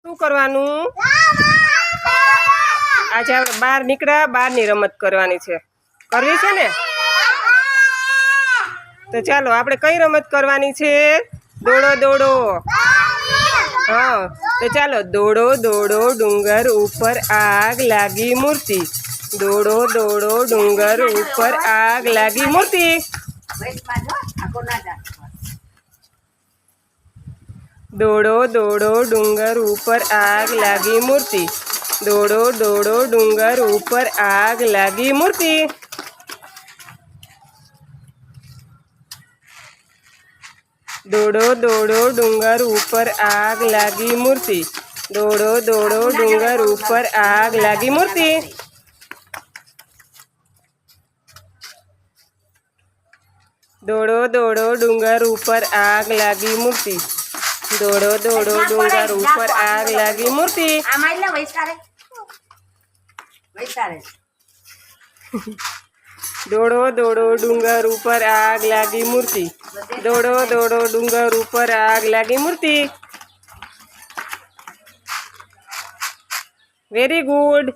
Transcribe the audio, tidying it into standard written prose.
શું કરવાનું? આજે આપણે બહાર નીકળ્યા, બહારની રમત કરવાની છે. કરવી છે ને? તો ચાલો આપણે કઈ રમત કરવાની છે? દોડો દોડો. હા તો ચાલો, દોડો દોડો ડુંગર ઉપર આગ લાગી મૂર્તિ. દોડો દોડો ડુંગર ઉપર આગ લાગી મૂર્તિ. દોડો દોડો ડુંગર ઉપર આગ લાગી મૂર્તિ. દોડો દોડો ડુંગર ઉપર આગ લાગી મૂર્તિ. દોડો દોડો ડુંગર ઉપર આગ લાગી મૂર્તિ. દોડો દોડો ડુંગર ઉપર આગ લાગી મૂર્તિ. દોડો દોડો ડુંગર ઉપર આગ લાગી મૂર્તિ. દોડો દોડો ડુંગર ઉપર આગ લાગી મૂર્તિ. દોડો દોડો ડુંગર ઉપર આગ લાગી મૂર્તિ. દોડો દોડો ડુંગર ઉપર આગ લાગી મૂર્તિ. Very good.